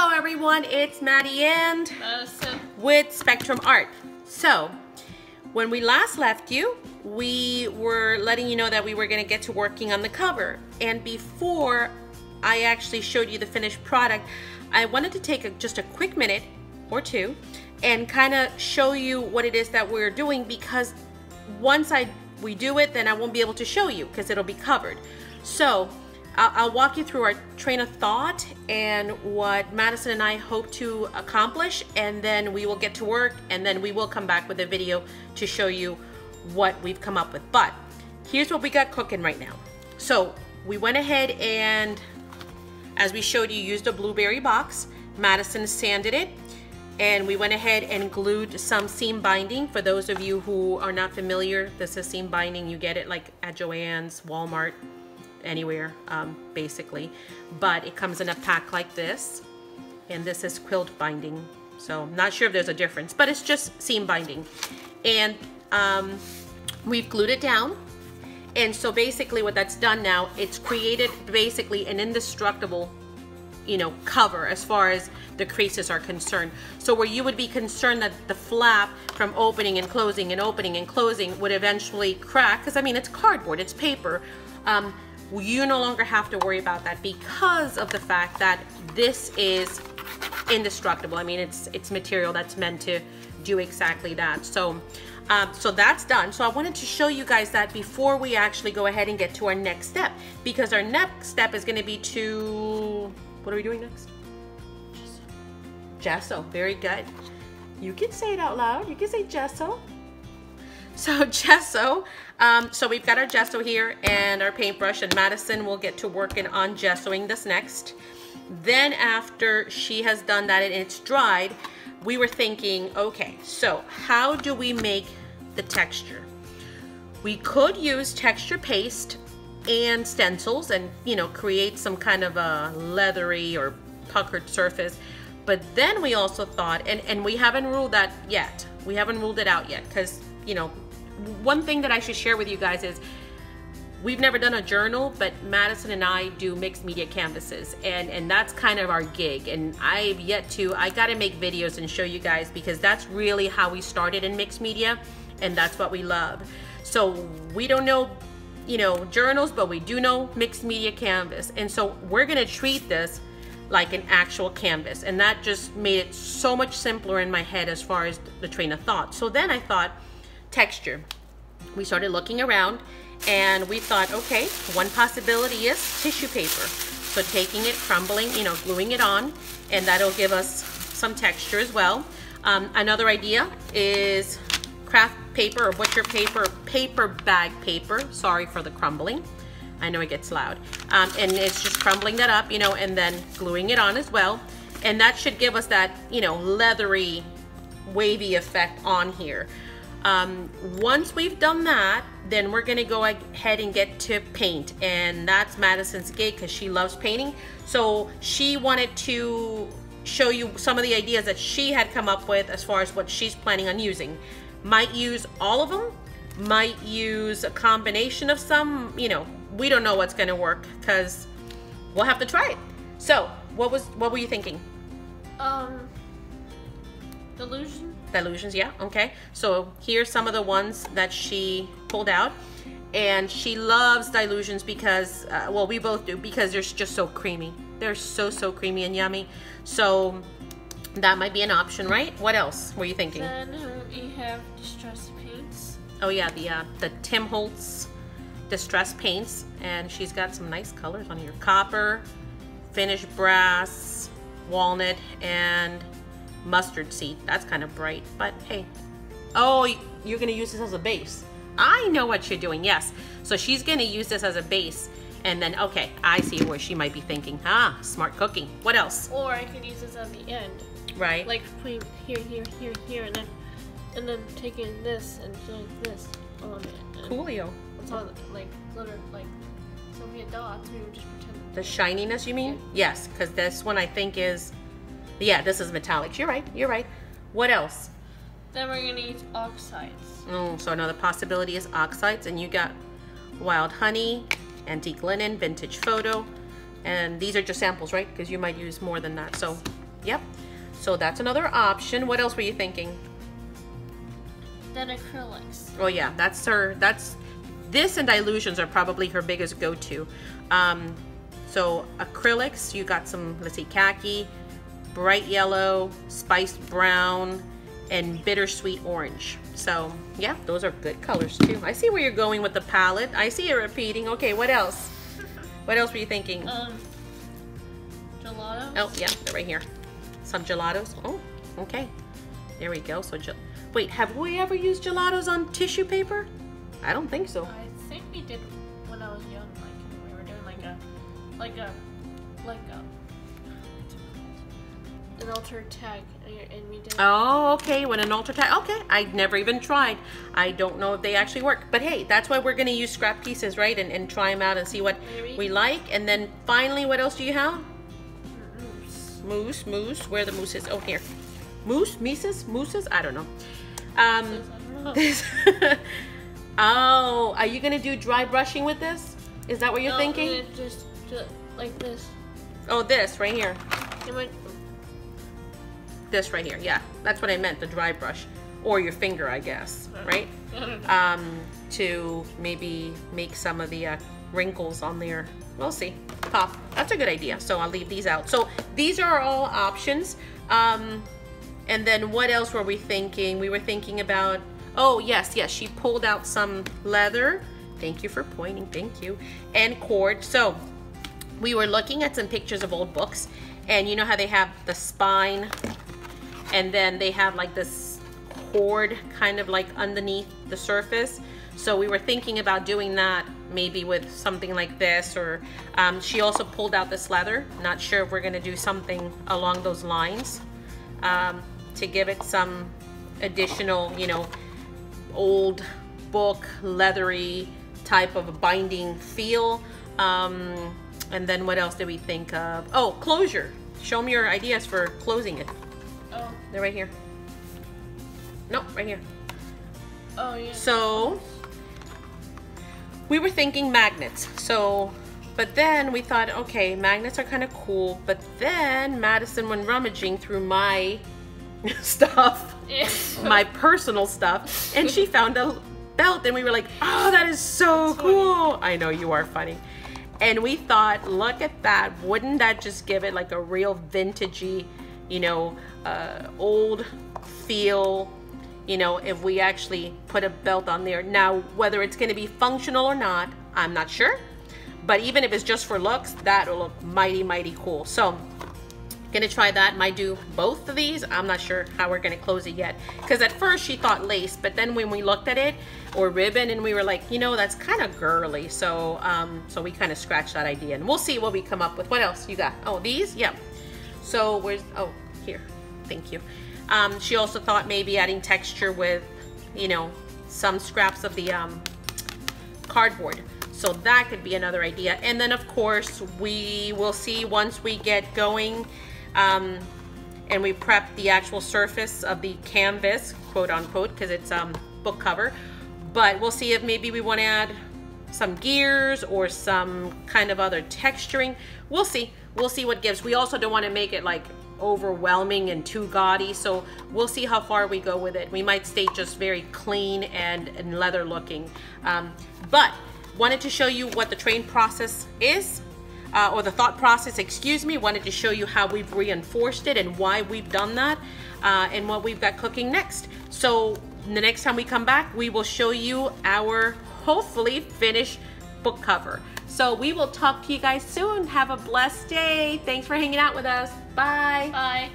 Hello everyone, it's Maddie and Madison with Spectrum Art. So, when we last left you, we were letting you know that we were going to get to working on the cover. And before I actually showed you the finished product, I wanted to take just a quick minute or two and kind of show you what it is that we're doing, because once we do it, then I won't be able to show you because it'll be covered. So I'll walk you through our train of thought and what Madison and I hope to accomplish, and then we will get to work, and then we will come back with a video to show you what we've come up with. But here's what we got cooking right now. So we went ahead and, as we showed you, used a blueberry box. Madison sanded it, and we went ahead and glued some seam binding. For those of you who are not familiar, this is seam binding. You get it like at Joann's, Walmart, anywhere, basically. But it comes in a pack like this, and this is quilt binding. So I'm not sure if there's a difference, but it's just seam binding. And we've glued it down. And so basically what that's done now, it's created basically an indestructible, cover as far as the creases are concerned. So where you would be concerned that the flap from opening and closing and opening and closing would eventually crack, because I mean, it's cardboard, it's paper, you no longer have to worry about that because of the fact that this is indestructible. I mean, it's material that's meant to do exactly that. So so that's done. So I wanted to show you guys that before we actually go ahead and get to our next step, because our next step is going to be to, what are we doing next? Gesso. Very good. You can say it out loud. You can say gesso. So gesso, so we've got our gesso here and our paintbrush, and Madison will get to working on gessoing this next. Then after she has done that and it's dried, we were thinking, okay, so how do we make the texture? We could use texture paste and stencils and, create some kind of a leathery or puckered surface. But then we also thought, and we haven't ruled that yet. We haven't ruled it out yet, because, one thing that I should share with you guys is we've never done a journal, but Madison and I do mixed media canvases, and that's kind of our gig. And I got to make videos and show you guys, because that's really how we started in mixed media, and that's what we love. So we don't know, journals, but we do know mixed media canvas. And so we're going to treat this like an actual canvas, and that just made it so much simpler in my head as far as the train of thought. So then I thought, texture. We started looking around, and we thought, okay, one possibility is tissue paper. So taking it, crumbling, gluing it on, and that'll give us some texture as well. Another idea is craft paper or butcher paper, paper bag paper. Sorry for the crumbling. I know it gets loud. And it's just crumbling that up, and then gluing it on as well. And that should give us that, leathery, wavy effect on here. Once we've done that, then we're gonna go ahead and get to paint, and that's Madison's gig because she loves painting. So she wanted to show you some of the ideas that she had come up with as far as what she's planning on using. Might use all of them, might use a combination of some, we don't know what's gonna work because we'll have to try it. So what were you thinking? Delusions, yeah, okay. So here's some of the ones that she pulled out, and she loves Dilutions because, well, we both do, because they're just so creamy. They're so creamy and yummy. So that might be an option, right? What else were you thinking? Then we have Distress Paints. Oh yeah, the Tim Holtz Distress Paints, and she's got some nice colors on here. Copper, finished brass, walnut, and mustard seed. That's kind of bright, but hey. Oh, you're gonna use this as a base. I know what you're doing, yes. So she's gonna use this as a base, and then, okay, I see where she might be thinking. Smart cooking. What else? Or I could use this at the end. Right. Like putting here, and then taking this and doing this on it. Coolio. It's all like glitter, like, so we had dots, we would just pretend. The shininess, you mean? Yeah. Yes, because this one I think is, yeah, this is metallics. You're right. What else? Then we're gonna use oxides. So another possibility is oxides, and you got wild honey, antique linen, vintage photo, and these are just samples, right? Because you might use more than that. So Yep. So that's another option. What else were you thinking? Then acrylics. Oh yeah, that's this and dilutions are probably her biggest go-to. So acrylics, you got some, let's see, khaki, bright yellow, spiced brown, and bittersweet orange. So yeah, those are good colors too. I see where you're going with the palette. I see it repeating. Okay, what else? What else were you thinking? Gelatos. Oh yeah, they're right here. Some gelatos. Oh, okay. There we go. So wait, have we ever used gelatos on tissue paper? I don't think so. I think we did when I was young. Like we were doing like an alter tag, and we did. Oh, okay. When an alter tag. Okay, I never even tried. I don't know if they actually work. But hey, that's why we're gonna use scrap pieces, right? And try them out and see what we like. And then finally, what else do you have? Moose. Where are the mooses? Oh, here. Mooses? I don't know. Oh, are you gonna do dry brushing with this? Is that what you're thinking? Just like this. Oh, this right here. It might... This right here. Yeah, that's what I meant. The dry brush, or your finger, I guess, right? To maybe make some of the wrinkles on there. We'll see. Pop. That's a good idea. So I'll leave these out. So these are all options. And then what else were we thinking? We were thinking about, oh yes, she pulled out some leather. Thank you for pointing, thank you. And cord. So we were looking at some pictures of old books, and you know how they have the spine, and then they have like this cord kind of like underneath the surface. So we were thinking about doing that maybe with something like this, or she also pulled out this leather. Not sure if we're gonna do something along those lines to give it some additional, you know, old book leathery type of a binding feel. And then what else did we think of? Oh, closure. Show me your ideas for closing it. Oh. They're right here. Nope, right here. Oh yeah. So we were thinking magnets. So, but then we thought, okay, magnets are kind of cool. But then Madison went rummaging through my stuff, my personal stuff, and she found a belt, and we were like, oh, that is so cool. I know, you are funny. And we thought, look at that. Wouldn't that just give it like a real vintagey, you know, old feel, you know, if we actually put a belt on there. Now, whether it's going to be functional or not, I'm not sure. But even if it's just for looks, that will look mighty, mighty cool. So, gonna try that. Might do both of these. I'm not sure how we're gonna close it yet. Because at first she thought lace, but then when we looked at it, or ribbon, and we were like, you know, that's kind of girly. So, so we kind of scratched that idea, and we'll see what we come up with. What else you got? Oh, these? Yeah. So where's? Oh, here. Thank you. She also thought maybe adding texture with, you know, some scraps of the cardboard. So that could be another idea. And then of course we will see once we get going and we prep the actual surface of the canvas, quote unquote, because it's book cover. But we'll see if maybe we want to add some gears or some kind of other texturing. We'll see. We'll see what gives. We also don't want to make it like overwhelming and too gaudy, so we'll see how far we go with it. We might stay just very clean and leather looking. But wanted to show you what the train process is, or the thought process, excuse me. Wanted to show you how we've reinforced it and why we've done that, and what we've got cooking next. So the next time we come back, we will show you our hopefully finished book cover. So we will talk to you guys soon. Have a blessed day. Thanks for hanging out with us. Bye. Bye.